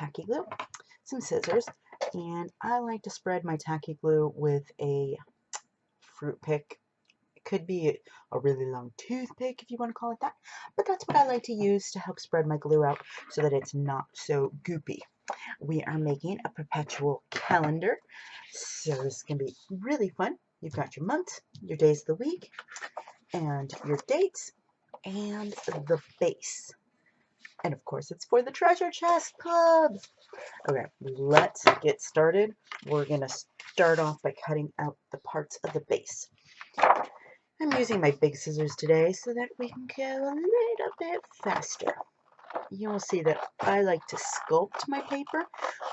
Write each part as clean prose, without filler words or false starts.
tacky glue, some scissors, and I like to spread my tacky glue with a fruit pick. It could be a really long toothpick if you want to call it that, but that's what I like to use to help spread my glue out so that it's not so goopy. We are making a perpetual calendar, so this is going to be really fun. You've got your months, your days of the week, and your dates, and the base. And of course, it's for the Treasure Chest Club. Okay, let's get started. We're going to start off by cutting out the parts of the base. I'm using my big scissors today so that we can go a little bit faster. You will see that I like to sculpt my paper,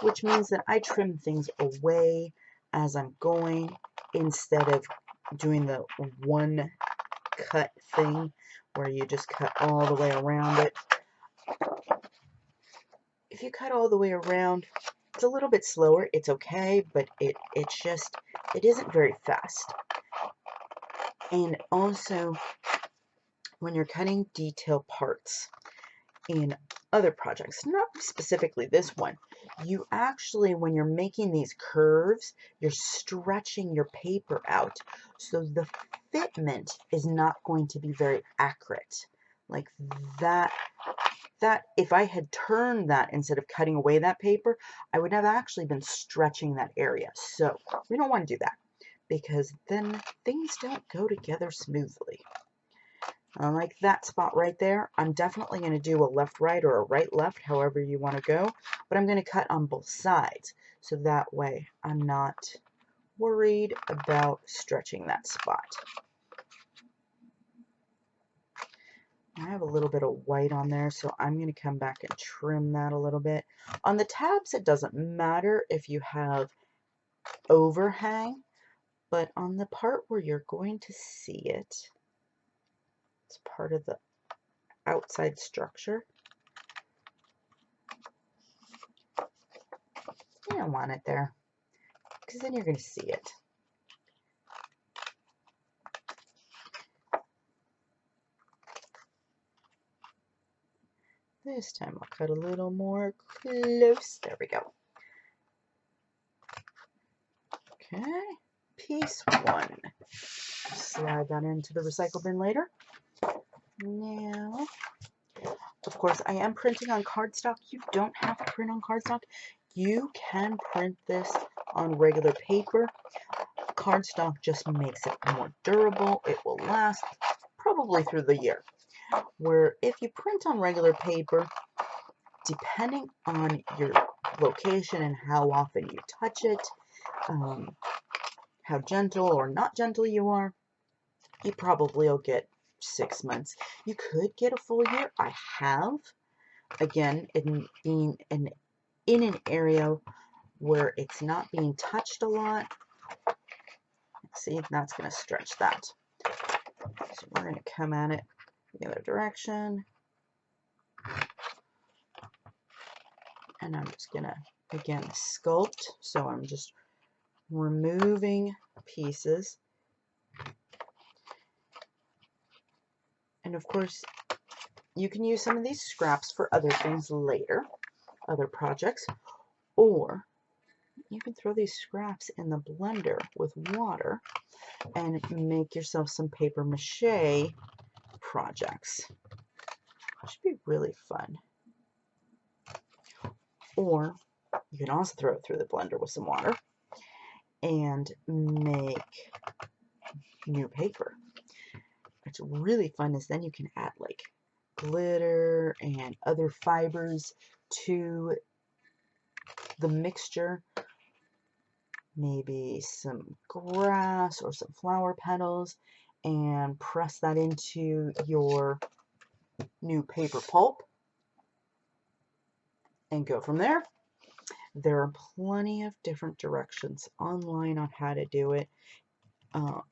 which means that I trim things away as I'm going instead of doing the one cut thing where you just cut all the way around it. If you cut all the way around, it's a little bit slower. It's okay, but it isn't very fast. And also, when you're cutting detail parts in other projects, not specifically this one, you actually, when you're making these curves, you're stretching your paper out. So the fitment is not going to be very accurate. Like that if I had turned that instead of cutting away that paper, I would have actually been stretching that area. So we don't want to do that because then things don't go together smoothly. Like that spot right there, I'm definitely going to do a left-right or a right-left, however you want to go, but I'm going to cut on both sides, so that way I'm not worried about stretching that spot. I have a little bit of white on there, so I'm going to come back and trim that a little bit. On the tabs, it doesn't matter if you have overhang, but on the part where you're going to see it, it's part of the outside structure. You don't want it there, because then you're going to see it. This time I'll cut a little more close. There we go. Okay, piece one. Slide that into the recycle bin later. Now, of course, I am printing on cardstock. You don't have to print on cardstock. You can print this on regular paper. Cardstock just makes it more durable. It will last probably through the year. Where if you print on regular paper, depending on your location and how often you touch it, how gentle or not gentle you are, you probably will get 6 months. You could get a full year. I have, again, in being in an area where it's not being touched a lot. See, that's going to stretch that. So we're going to come at it the other direction. And I'm just going to, again, sculpt. So I'm just removing pieces. And of course, you can use some of these scraps for other things later, other projects, or you can throw these scraps in the blender with water and make yourself some paper mache projects. That should be really fun. Or you can also throw it through the blender with some water and make new paper. What's really fun is then you can add like glitter and other fibers to the mixture. Maybe some grass or some flower petals, and press that into your new paper pulp and go from there. There are plenty of different directions online on how to do it.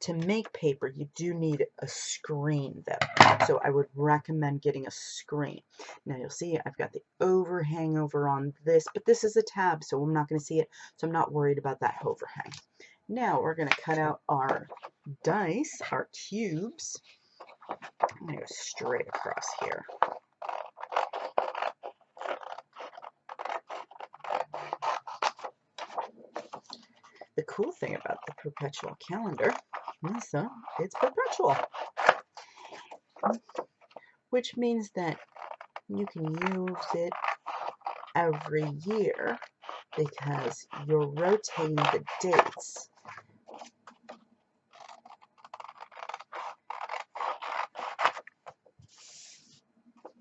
To make paper, you do need a screen though, so I would recommend getting a screen. Now you'll see I've got the overhang over on this, but this is a tab, so I'm not going to see it, so I'm not worried about that overhang. Now we're going to cut out our dice, our cubes. I'm going to go straight across here. the cool thing about the perpetual calendar is it's perpetual, which means that you can use it every year because you're rotating the dates.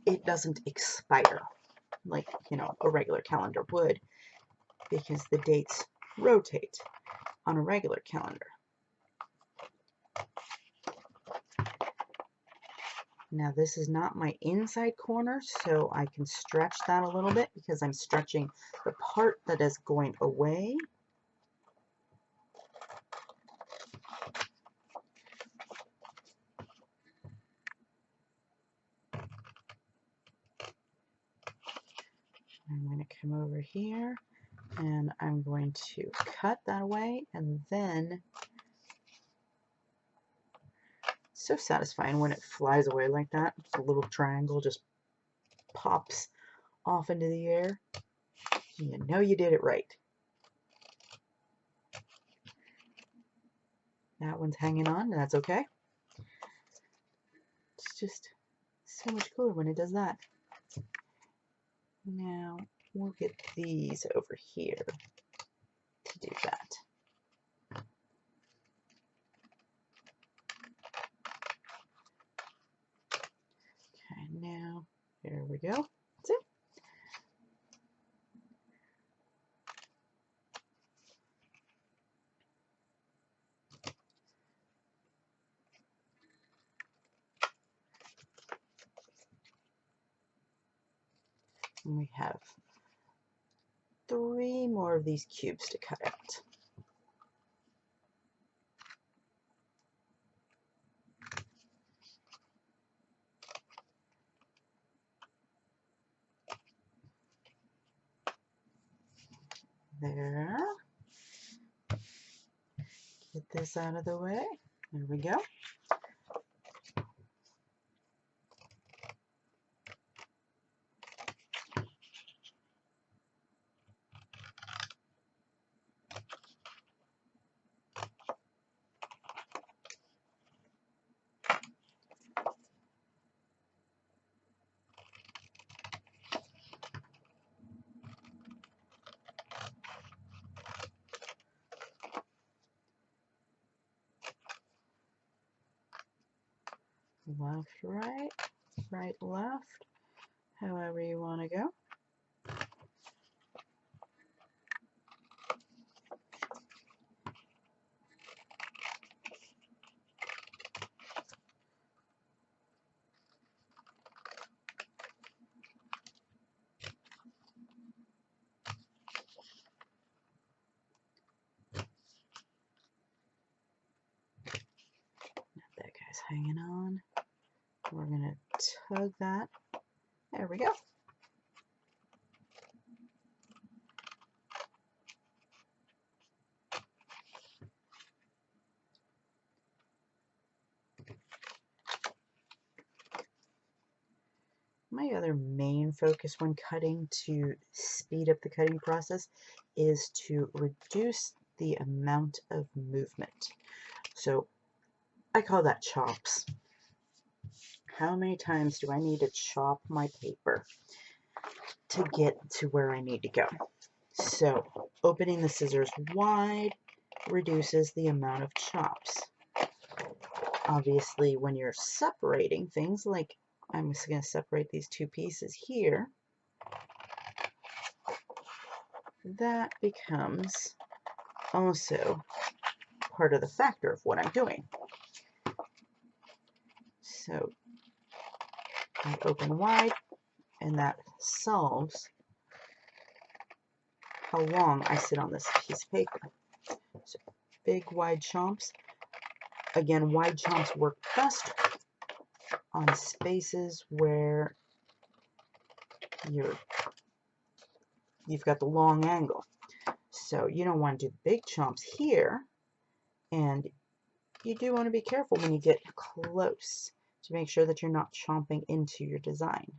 It doesn't expire like, a regular calendar would, because the dates rotate on a regular calendar. Now this is not my inside corner, so I can stretch that a little bit because I'm stretching the part that is going away. I'm going to come over here and I'm going to cut that away, and then it's so satisfying when it flies away like that. The little triangle just pops off into the air. You know you did it right. That one's hanging on, and that's okay. It's just so much cooler when it does that. Now we'll get these over here to do that. Okay, now there we go. That's it. And we have 3 more of these cubes to cut out. There. Get this out of the way. There we go. Left, right, right, left, however you want to go. That guy's hanging on. We're going to tug that. There we go. My other main focus when cutting to speed up the cutting process is to reduce the amount of movement. So I call that chops. How many times do I need to chop my paper to get to where I need to go? So opening the scissors wide reduces the amount of chops. Obviously, when you're separating things, like I'm just going to separate these 2 pieces here, that becomes also part of the factor of what I'm doing. So I open wide, and that solves how long I sit on this piece of paper. So big wide chomps. Again, wide chomps work best on spaces where you've got the long angle. So you don't want to do big chomps here, and you do want to be careful when you get close to make sure that you're not chomping into your design.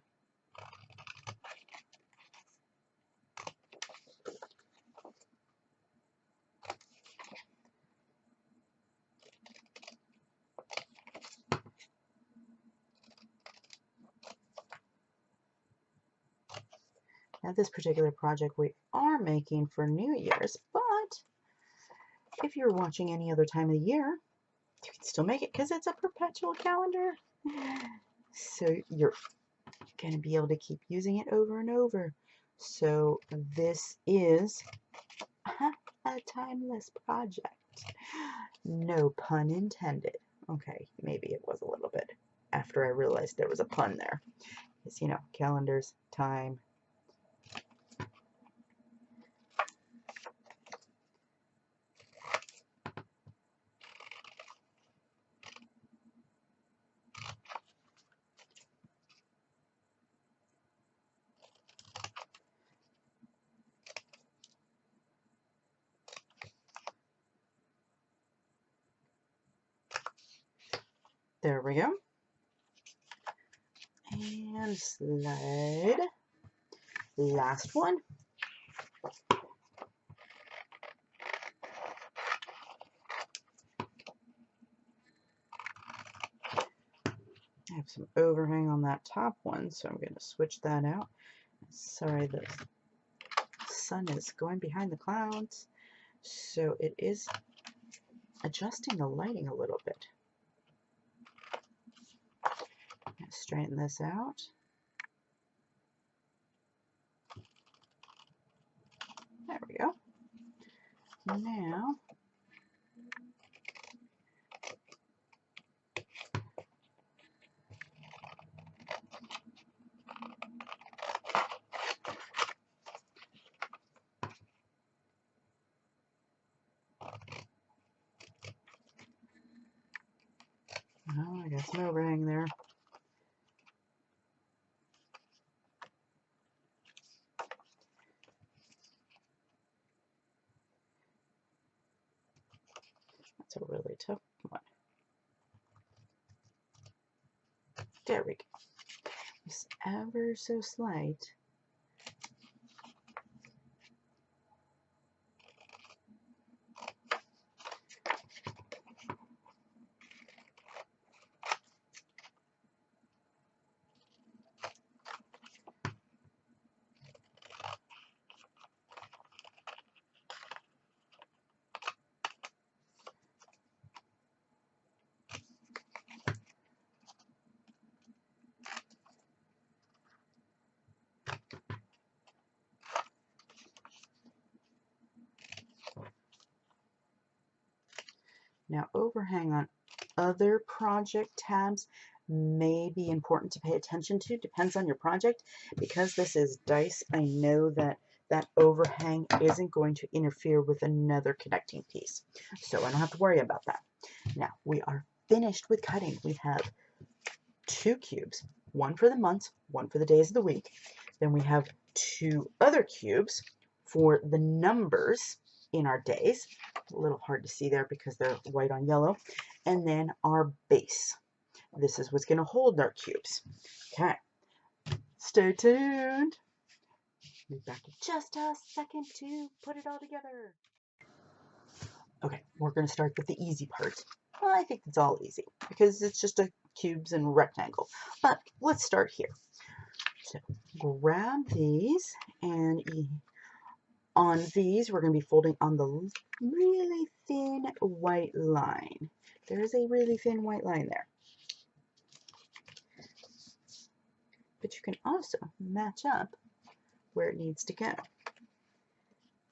Now this particular project we are making for New Year's, but if you're watching any other time of the year, you can still make it because it's a perpetual calendar. So you're going to be able to keep using it over and over. So this is a timeless project. No pun intended. Okay, maybe it was a little bit after I realized there was a pun there. Because, you know, calendars, time. There we go. And slide. Last one. I have some overhang on that top one, so I'm going to switch that out. Sorry, the sun is going behind the clouds, so it is adjusting the lighting a little bit. Straighten this out. There we go. Now, oh, I got some overhang there. That's a really tough one. There we go. It's ever so slight. Now, overhang on other project tabs may be important to pay attention to. Depends on your project. Because this is dice, I know that that overhang isn't going to interfere with another connecting piece. So I don't have to worry about that. Now, we are finished with cutting. We have 2 cubes, one for the months, one for the days of the week. Then we have 2 other cubes for the numbers in our days. A little hard to see there because they're white on yellow. And then our base. This is what's going to hold our cubes. Okay, stay tuned. Be back in just a second to put it all together. Okay, we're going to start with the easy part. Well, I think it's all easy because it's just a cubes and rectangle. But let's start here. So grab these, and on these we're going to be folding on the really thin white line. There is a really thin white line there. But you can also match up where it needs to go,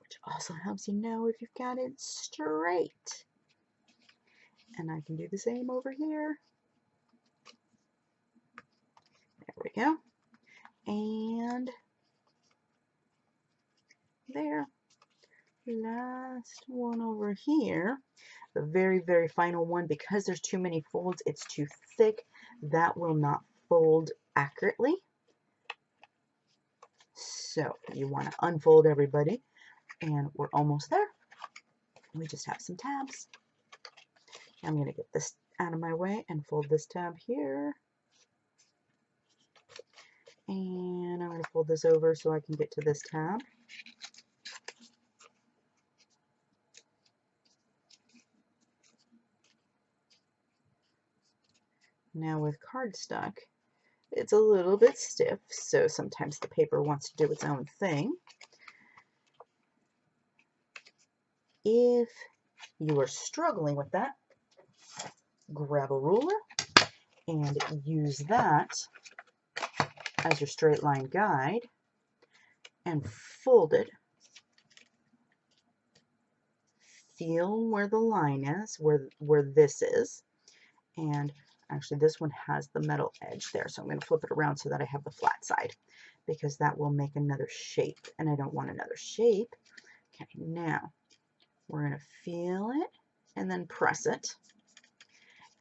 which also helps you know if you've got it straight. And I can do the same over here. There we go. And there. Last one over here. The very, very final one, because there's too many folds, it's too thick. That will not fold accurately. So you want to unfold everybody. And we're almost there. We just have some tabs. I'm going to get this out of my way and fold this tab here. And I'm going to fold this over so I can get to this tab. Now with cardstock, It's a little bit stiff, so sometimes the paper wants to do its own thing. If you are struggling with that, grab a ruler and use that as your straight line guide and fold it. Feel where the line is, where this is, and actually this one has the metal edge there, so I'm going to flip it around so that I have the flat side, because that will make another shape, and I don't want another shape. Okay, now we're going to feel it and then press it,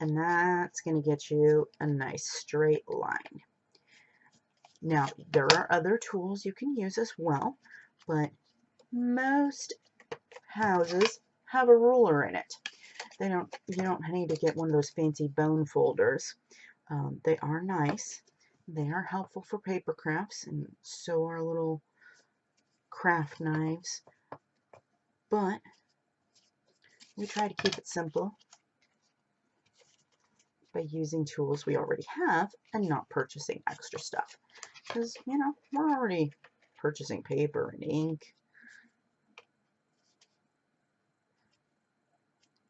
and that's going to get you a nice straight line. Now, there are other tools you can use as well, but most houses have a ruler in it. You don't need to get one of those fancy bone folders. They are nice. They are helpful for paper crafts, and so are little craft knives. But we try to keep it simple by using tools we already have and not purchasing extra stuff. Because, you know, we're already purchasing paper and ink.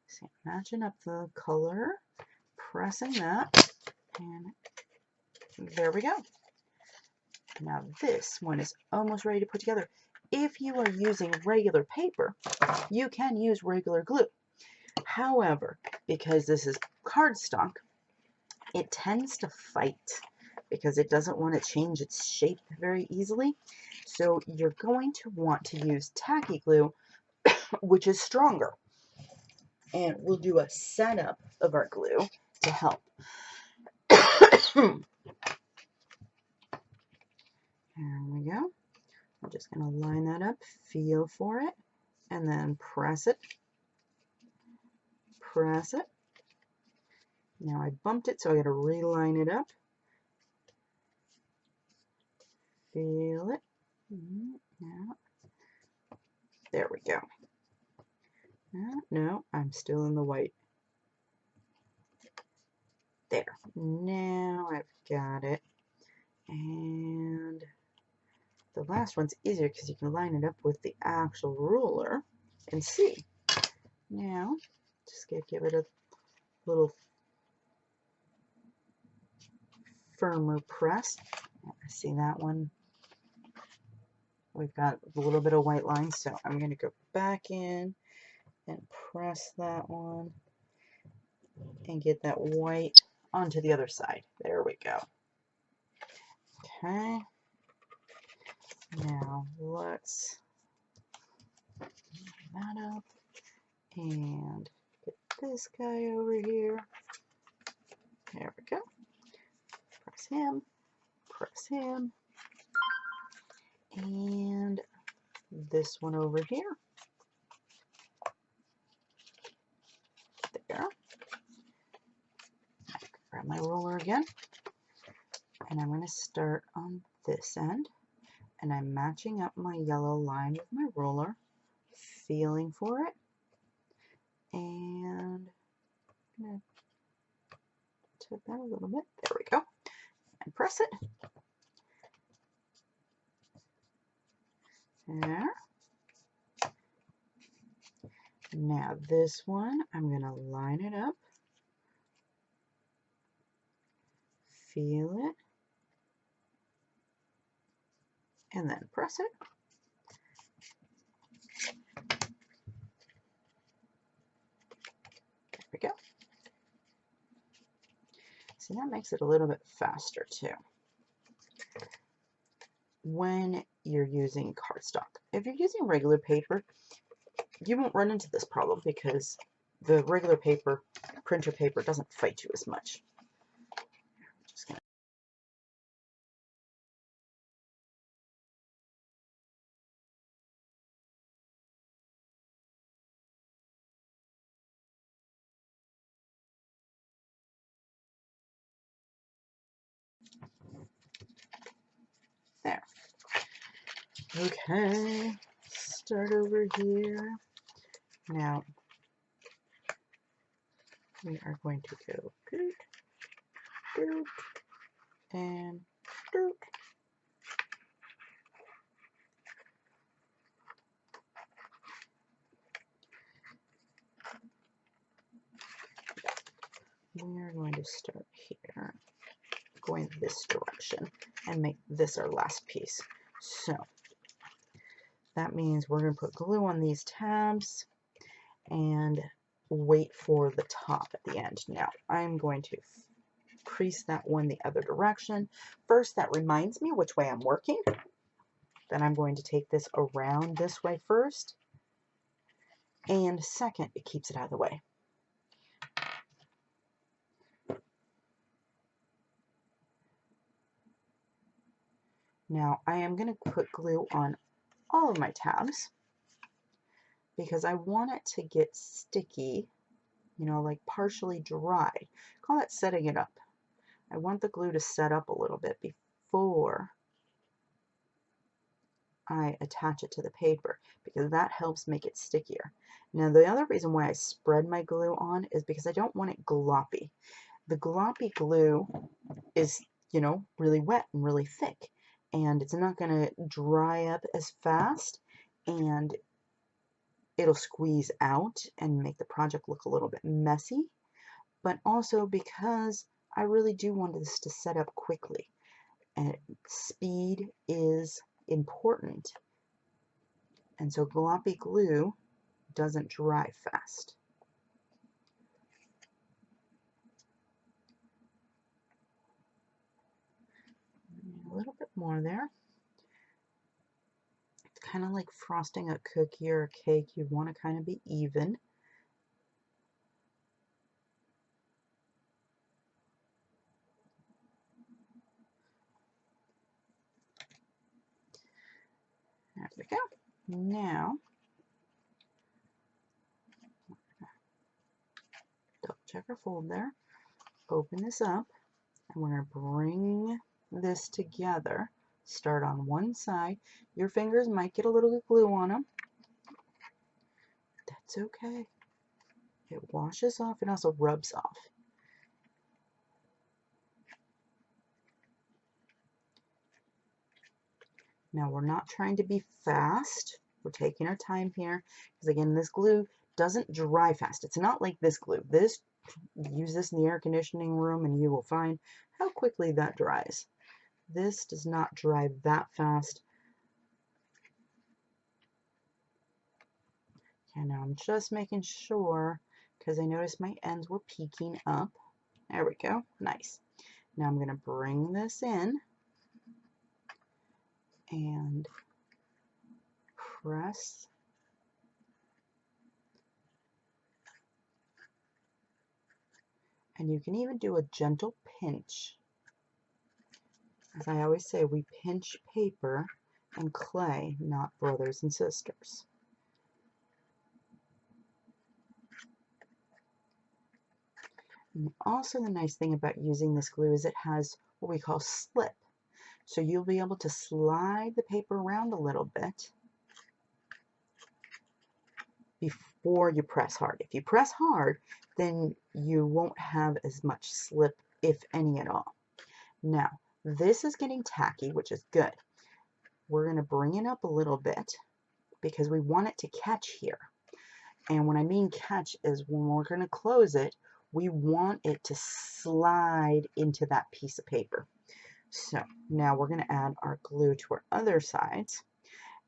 So matching up the color, pressing that, and there we go. Now this one is almost ready to put together. If you are using regular paper, you can use regular glue. However, because this is cardstock, it tends to fight because it doesn't want to change its shape very easily. So you're going to want to use tacky glue, which is stronger. And we'll do a setup of our glue to help. There we go. I'm just going to line that up, feel for it, and then press it. Press it. Now I bumped it, so I got to reline it up. Feel it. Now, there we go. No, I'm still in the white. There. Now I've got it. And the last one's easier because you can line it up with the actual ruler and see. Now, just gotta give it a little firmer press. I see that one. We've got a little bit of white line, so I'm going to go back in and press that one and get that white onto the other side. There we go. Okay. Now let's line that up and get this guy over here. There we go. Press him, and this one over here. There. Grab my ruler again, and I'm going to start on this end, and I'm matching up my yellow line with my ruler, feeling for it, and I'm going to tip that a little bit. There we go. And press it. There. Now this one, I'm going to line it up, feel it, and then press it. There we go. See, that makes it a little bit faster too when you're using cardstock. If you're using regular paper, you won't run into this problem because the regular paper, printer paper, doesn't fight you as much. Just gonna there. Okay, start over here. Now we are going to go good, good, and dirt. We're going to start here, going this direction, and make this our last piece. So that means we're going to put glue on these tabs and wait for the top at the end. Now I'm going to crease that one the other direction. First, that reminds me which way I'm working. Then I'm going to take this around this way first. And second, it keeps it out of the way. Now I am going to put glue on all of my tabs because I want it to get sticky, you know, like partially dry. Call that setting it up. I want the glue to set up a little bit before I attach it to the paper because that helps make it stickier. Now the other reason why I spread my glue on is because I don't want it gloppy. The gloppy glue is, you know, really wet and really thick, and it's not going to dry up as fast, and it'll squeeze out and make the project look a little bit messy, but also because I really do want this to set up quickly, and speed is important, and so gloppy glue doesn't dry fast. A little bit more there. It's kind of like frosting a cookie or a cake. You want to kind of be even. There we go. Now, double check our fold there. Open this up, and we're going to bring this together. Start on one side. Your fingers might get a little bit of glue on them. That's okay. It washes off and also rubs off. Now we're not trying to be fast. We're taking our time here because again, this glue doesn't dry fast. It's not like this glue. This, use this in the air conditioning room and you will find how quickly that dries. This does not dry that fast. Okay, now I'm just making sure because I noticed my ends were peeking up. There we go. Nice. Now I'm going to bring this in and press. And you can even do a gentle pinch. As I always say, we pinch paper and clay, not brothers and sisters. And also the nice thing about using this glue is it has what we call slip. So you'll be able to slide the paper around a little bit before you press hard. If you press hard, then you won't have as much slip, if any at all. Now, this is getting tacky, which is good. We're going to bring it up a little bit because we want it to catch here. And when I mean catch is when we're going to close it, we want it to slide into that piece of paper. So now we're going to add our glue to our other sides,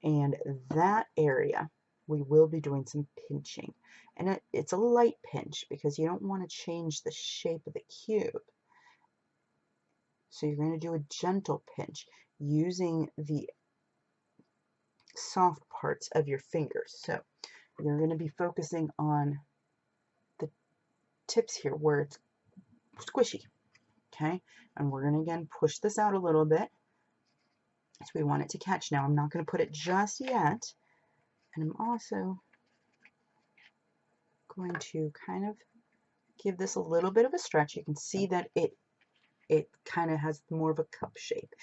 and that area we will be doing some pinching. And it's a light pinch because you don't want to change the shape of the cube. So you're going to do a gentle pinch using the soft parts of your fingers. So you're going to be focusing on the tips here where it's squishy. Okay, and we're going to again push this out a little bit. So we want it to catch. Now I'm not going to put it just yet, and I'm also going to kind of give this a little bit of a stretch. You can see that it kind of has more of a cup shape.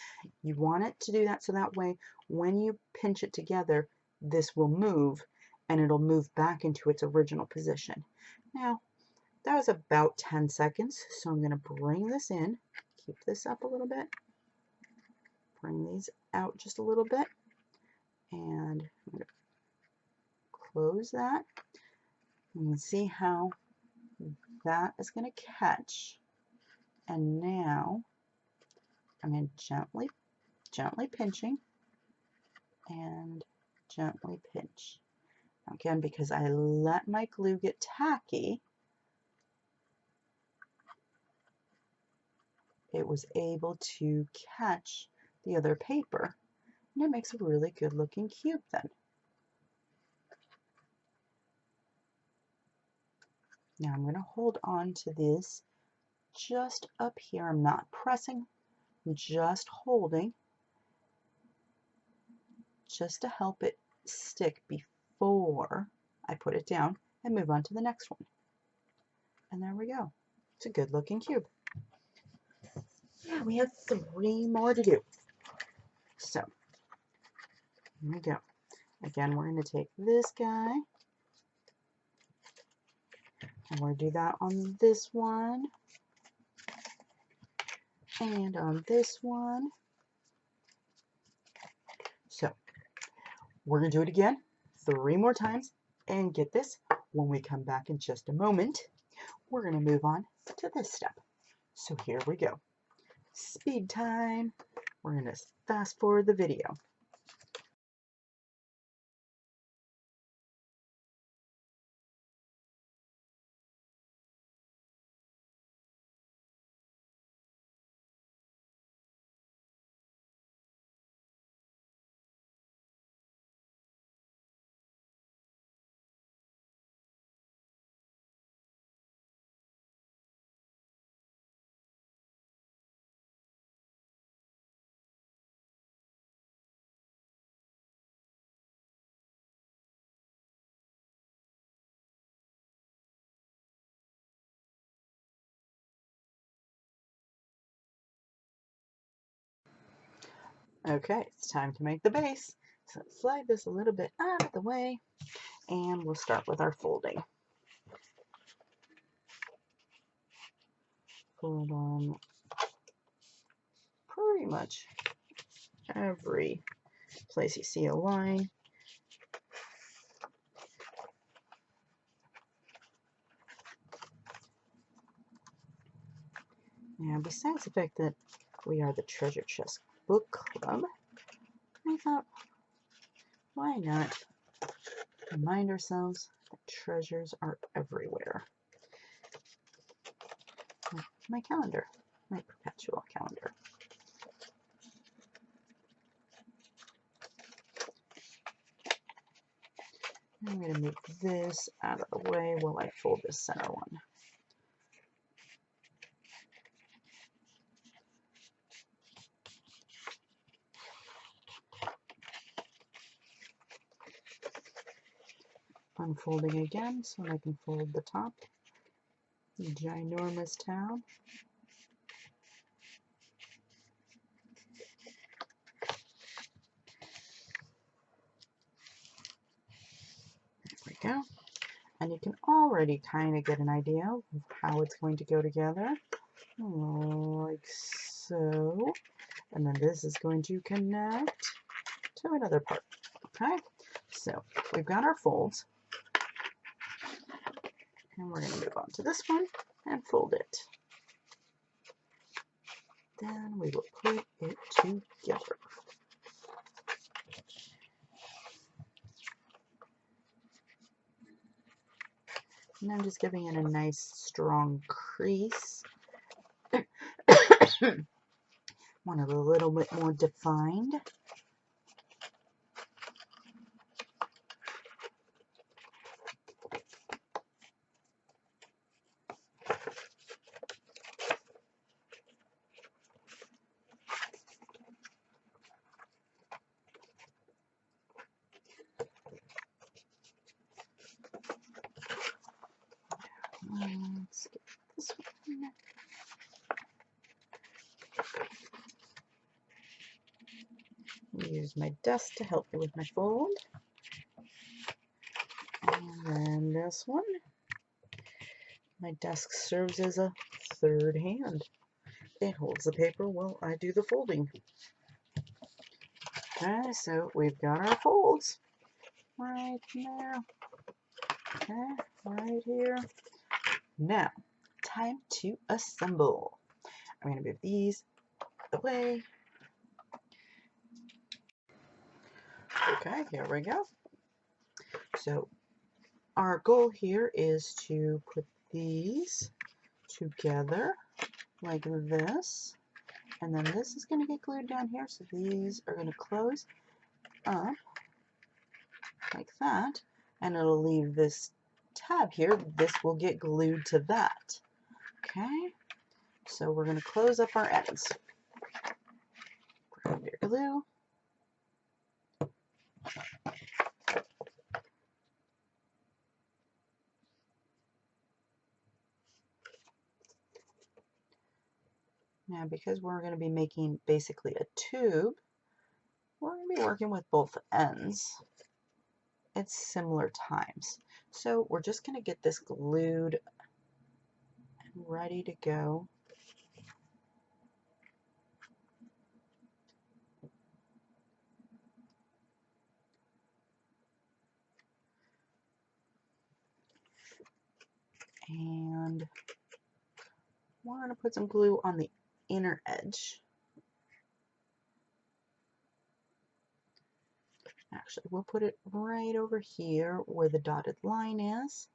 You want it to do that so that way when you pinch it together, this will move and it'll move back into its original position. Now, that was about 10 seconds, so I'm going to bring this in, keep this up a little bit. Bring these out just a little bit. And I'm going to close that. You can see how that is going to catch. And now I'm in gently pinching and gently pinch. Again, because I let my glue get tacky, it was able to catch the other paper, and it makes a really good looking cube then. Now I'm going to hold on to this just up here. I'm not pressing, I'm just holding, just to help it stick before I put it down and move on to the next one. And there we go. It's a good looking cube. Yeah, we have 3 more to do. So, here we go. Again, we're going to take this guy, and we're going to do that on this one, and on this one. So, we're going to do it again 3 more times, and get this, when we come back in just a moment, we're going to move on to this step. So here we go. Speed time. We're going to fast forward the video. Okay, it's time to make the base. So let's slide this a little bit out of the way, and we'll start with our folding. Fold on pretty much every place you see a line. Now, besides the fact that we are the Treasure Chest Book Club, I thought, why not remind ourselves that treasures are everywhere. Like my calendar, my perpetual calendar. I'm going to move this out of the way while I fold this center one. Unfolding again so I can fold the top. Ginormous tab. There we go. And you can already kind of get an idea of how it's going to go together. Like so. And then this is going to connect to another part. Okay, so we've got our folds. And we're going to move on to this one and fold it. Then we will put it together. And I'm just giving it a nice strong crease. Want it a little bit more defined. Let's get this one. Use my dust to help me with my fold. And then this one. My desk serves as a third hand. It holds the paper while I do the folding. Okay, so we've got our folds right there. Okay, right here. Now, time to assemble. I'm going to move these away. Okay, here we go. So our goal here is to put these together like this, and then this is going to get glued down here, so these are going to close up like that, and it'll leave this tab here. This will get glued to that. Okay, so we're going to close up our ends. Grab your glue. Now, because we're going to be making basically a tube, we're going to be working with both ends at similar times. So we're just going to get this glued and ready to go. And we're going to put some glue on the inner edge. Actually, we'll put it right over here where the dotted line is.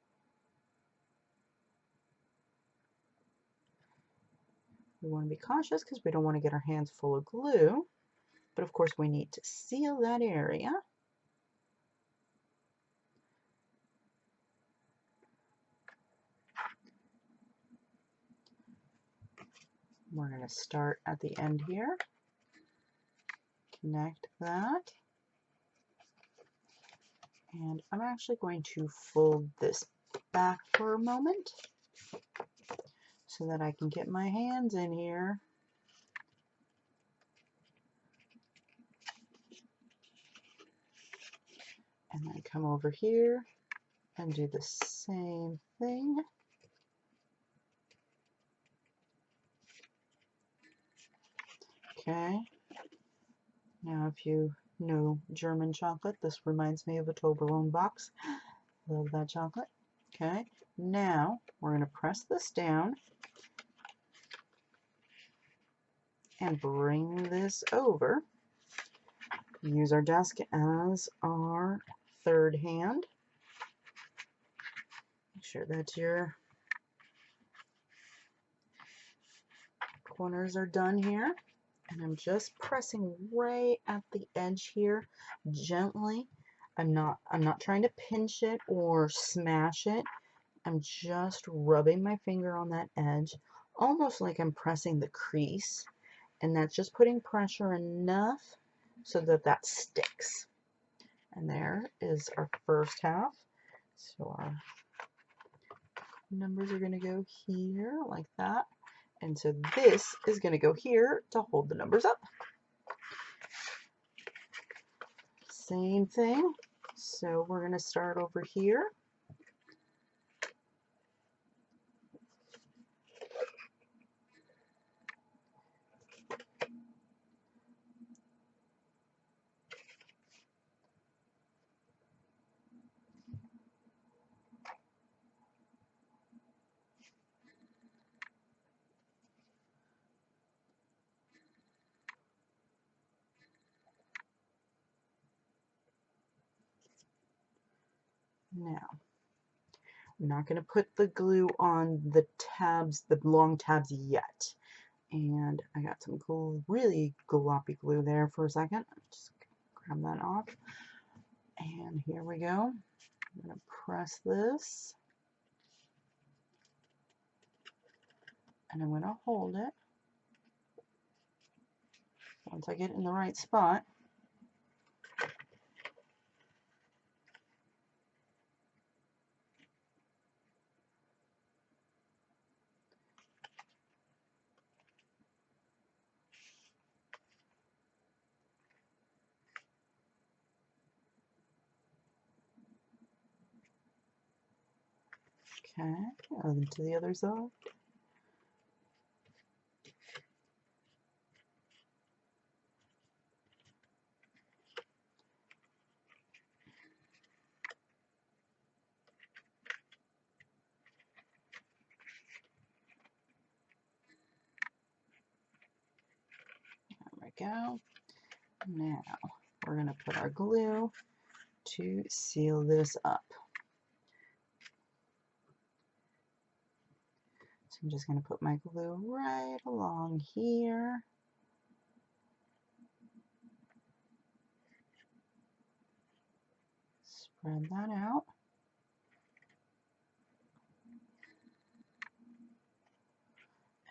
We want to be cautious because we don't want to get our hands full of glue, but of course we need to seal that area. We're going to start at the end here, connect that, and I'm actually going to fold this back for a moment so that I can get my hands in here. And then come over here and do the same thing. Okay, now if you know German chocolate, this reminds me of a Toblerone box. Love that chocolate. Okay, now we're going to press this down and bring this over. Use our desk as our third hand. Make sure that your corners are done here. And I'm just pressing right at the edge here, gently. I'm not trying to pinch it or smash it. I'm just rubbing my finger on that edge, almost like I'm pressing the crease. And that's just putting pressure enough so that that sticks. And there is our first half. So our numbers are going to go here like that. And so this is going to go here to hold the numbers up. Same thing. So we're going to start over here. Now, I'm not going to put the glue on the tabs, the long tabs yet. And I got some glue, really gloppy glue there for a second. Just grab that off. And here we go. I'm going to press this. And I'm going to hold it. Once I get it in the right spot. Okay, and to the other side. go. Now we're going to put our glue to seal this up. So I'm just going to put my glue right along here. Spread that out.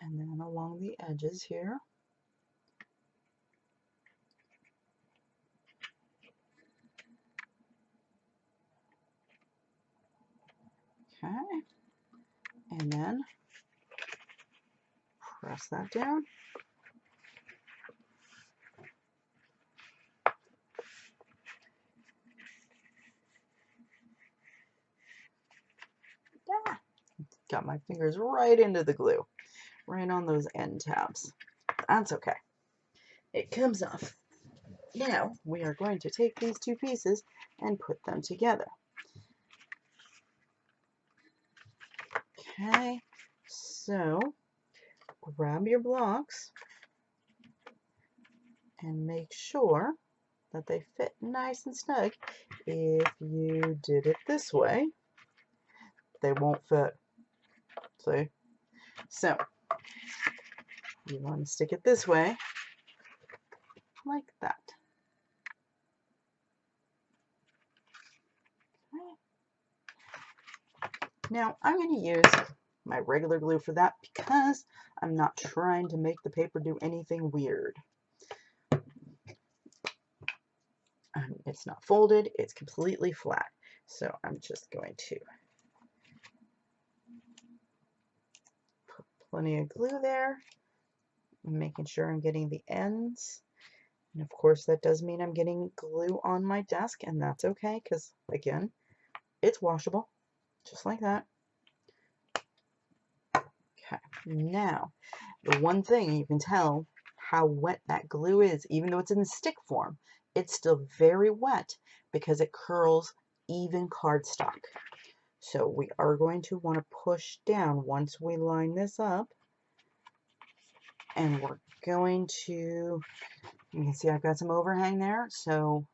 And then along the edges here. Okay. And then press that down. Yeah. Got my fingers right into the glue, right on those end tabs. That's okay. It comes off. Now we are going to take these two pieces and put them together. Okay, so grab your blocks and make sure that they fit nice and snug. If you did it this way, they won't fit. See? So you want to stick it this way, like that. Now I'm going to use my regular glue for that because I'm not trying to make the paper do anything weird. It's not folded, it's completely flat. So I'm just going to put plenty of glue there, making sure I'm getting the ends. And of course that does mean I'm getting glue on my desk, and that's okay because, again, it's washable, just like that. Okay, now the one thing you can tell how wet that glue is, even though it's in stick form, it's still very wet because it curls even cardstock. So we are going to want to push down once we line this up, and we're going to, you can see I've got some overhang there, so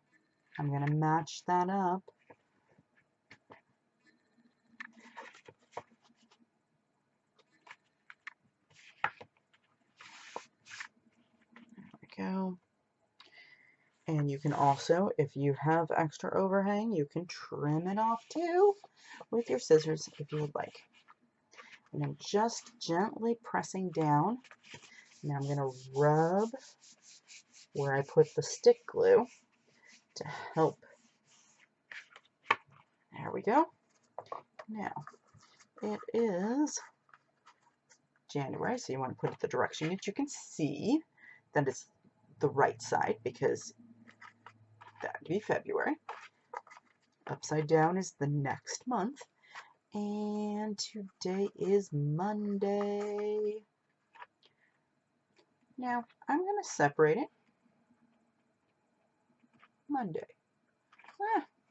I'm going to match that up. There we go. And you can also, if you have extra overhang, you can trim it off too with your scissors if you would like. And I'm just gently pressing down. Now I'm going to rub where I put the stick glue to help. There we go. Now, it is January, so you want to put it the direction that you can see that it's the right side, because that would be February. Upside down is the next month. And today is Monday. Now, I'm going to separate it. Monday.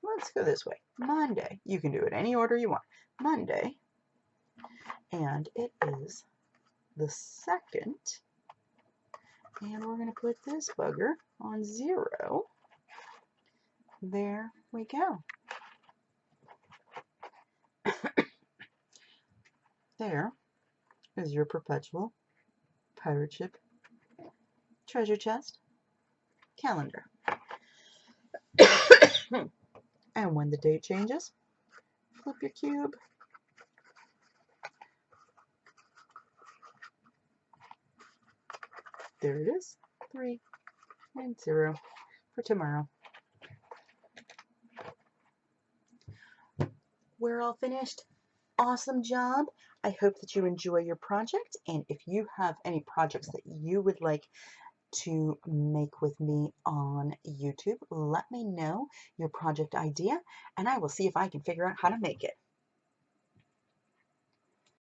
Let's go this way. Monday. You can do it any order you want. Monday. And it is the 2nd. And we're going to put this bugger on 0. There we go. There is your perpetual pirate ship treasure chest calendar. And when the date changes, flip your cube. There it is, 3 and 0 for tomorrow. We're all finished. Awesome job. I hope that you enjoy your project, and if you have any projects that you would like to make with me on YouTube, let me know your project idea, and I will see if I can figure out how to make it.